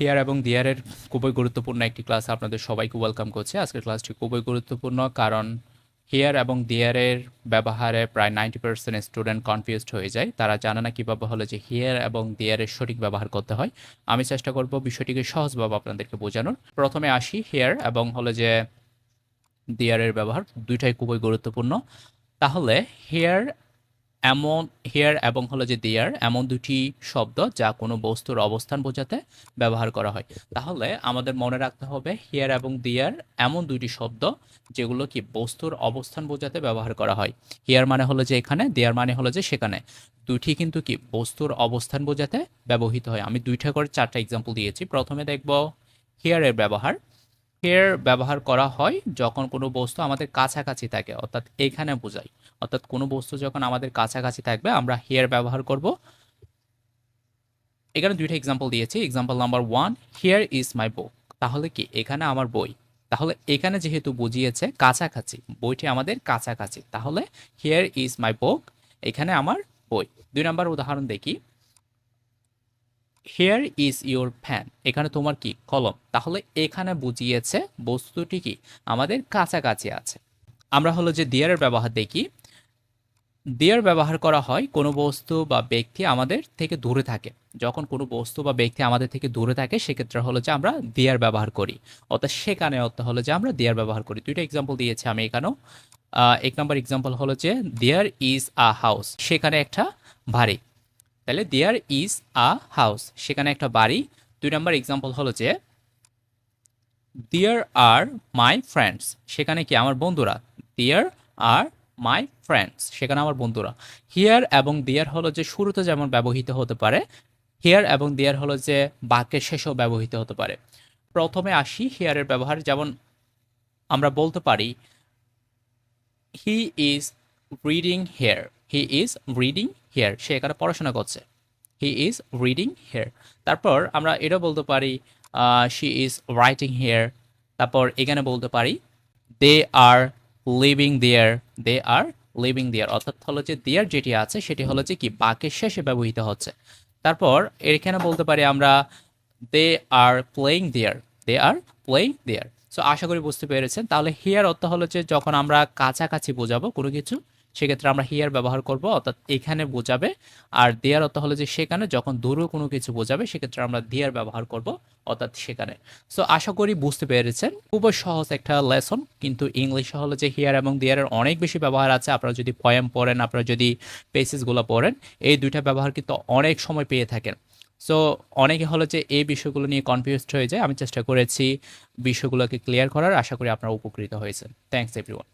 Here এবং দিয়ারের খুবই গুরুত্বপূর্ণ একটি ক্লাস আপনাদের সবাইকে ওয়েলকাম করছে। আজকের ক্লাসটি খুবই গুরুত্বপূর্ণ, কারণ হিয়ার এবং দিয়ারের ব্যবহারে প্রায় 90% স্টুডেন্ট কনফিউজড হয়ে যায়। তারা জানে না কীভাবে হলো যে হিয়ার এবং দিয়ারের সঠিক ব্যবহার করতে হয়। আমি চেষ্টা করব বিষয়টিকে সহজভাবে আপনাদেরকে বোঝানোর। প্রথমে আসি হিয়ার এবং হলো যে দিয়ারের ব্যবহার, দুইটাই খুবই গুরুত্বপূর্ণ। তাহলে হিয়ার এমন হিয়ার এবং হলো যে দেয়ার এমন দুটি শব্দ যা কোনো বস্তুর অবস্থান বোঝাতে ব্যবহার করা হয়। তাহলে আমাদের মনে রাখতে হবে হিয়ার এবং দেয়ার এমন দুটি শব্দ যেগুলো কি বস্তুর অবস্থান বোঝাতে ব্যবহার করা হয়। হিয়ার মানে হলো যে এখানে, দেয়ার মানে হলো যে সেখানে। দুটি কিন্তু কি বস্তুর অবস্থান বোঝাতে ব্যবহৃত হয়। আমি দুইটা করে চারটা এক্সাম্পল দিয়েছি। প্রথমে দেখব হিয়ারের ব্যবহার। হেয়ার ব্যবহার করা হয় যখন কোনো বস্তু আমাদের কাছাকাছি থাকে, অর্থাৎ এখানে বোঝাই। অর্থাৎ কোনো বস্তু যখন আমাদের কাছাকাছি থাকবে আমরা হেয়ার ব্যবহার করব। এখানে দুইটা এক্সাম্পল দিয়েছি। Example number 1, here is my book. তাহলে কি এখানে আমার বই। তাহলে এখানে যেহেতু বুঝিয়েছে কাছাকাছি, বইটি আমাদের কাছাকাছি, তাহলে হিয়ার ইজ মাই বুক, এখানে আমার বই। 2 নম্বর উদাহরণ দেখি। হেয়ার ইজ ইউর ফ্যান, এখানে তোমার কি কলম। তাহলে এখানে বুঝিয়েছে বস্তুটি কি আমাদের কাছাকাছি আছে। আমরা হলো যে দেয়ারের ব্যবহার দেখি। দেয়ার ব্যবহার করা হয় কোনো বস্তু বা ব্যক্তি আমাদের থেকে দূরে থাকে। যখন কোনো বস্তু বা ব্যক্তি আমাদের থেকে দূরে থাকে সেক্ষেত্রে হলো যে আমরা দেয়ার ব্যবহার করি, অর্থাৎ সেখানে অর্থ হলো যে আমরা দেয়ার ব্যবহার করি। দুইটা এক্সাম্পল দিয়েছি আমি এখানেও। 1 নম্বর এক্সাম্পল হলো যে দেয়ার ইজ আ হাউস, সেখানে একটা বাড়ি। তাহলে দেয়ার ইজ আ হাউস, সেখানে একটা বাড়ি। 2 নম্বর এক্সাম্পল হলো যে দেয়ার আর মাই ফ্রেন্ডস, সেখানে কি আমার বন্ধুরা। দেয়ার আর মাই ফ্রেন্ডস, সেখানে আমার বন্ধুরা। হিয়ার এবং দেয়ার হলো যে শুরুতে যেমন ব্যবহৃত হতে পারে, হিয়ার এবং দেয়ার হলো যে বাক্যের শেষেও ব্যবহৃত হতে পারে। প্রথমে আসি হিয়ারের ব্যবহার। যেমন আমরা বলতে পারি he is reading here, he is reading here, সে এখানে পড়াশোনা করছে। He is reading here. তারপর আমরা এটা বলতে পারি শি ইজ রাইটিং হেয়ার। তারপর এখানে বলতে পারি দে আর living there, they R living দেয়ার, অর্থাৎ হলো যে দেয়ার যেটি আছে সেটি হলো যে কি বাক্যের শেষে ব্যবহৃত হচ্ছে। তারপর এখানে বলতে পারি আমরা they are playing there, they are playing there. So আশা করি বুঝতে পেরেছেন। তাহলে হিয়ার অর্থ হলো যে যখন আমরা কাছাকাছি বোঝাবো কোনো কিছু সেক্ষেত্রে আমরা হিয়ার ব্যবহার করব, অর্থাৎ এখানে বোঝাবে। আর দেয়ার অর্থ হলো যে সেখানে, যখন দূরে কোনো কিছু বোঝাবে সেক্ষেত্রে আমরা দেয়ার ব্যবহার করব, অর্থাৎ সেখানে। সো আশা করি বুঝতে পেরেছেন। খুবই সহজ একটা লেসন, কিন্তু ইংলিশে হলো যে হিয়ার এবং দেয়ারের অনেক বেশি ব্যবহার আছে। আপনারা যদি পয়েম পড়েন, আপনারা যদি পেসেসগুলো পড়েন, এই দুইটা ব্যবহার কিন্তু অনেক সময় পেয়ে থাকেন। সো অনেকে হলো যে এই বিষয়গুলো নিয়ে কনফিউজড হয়ে যায়। আমি চেষ্টা করেছি বিষয়গুলোকে ক্লিয়ার করার। আশা করি আপনারা উপকৃত হয়েছেন। Thanks everyone.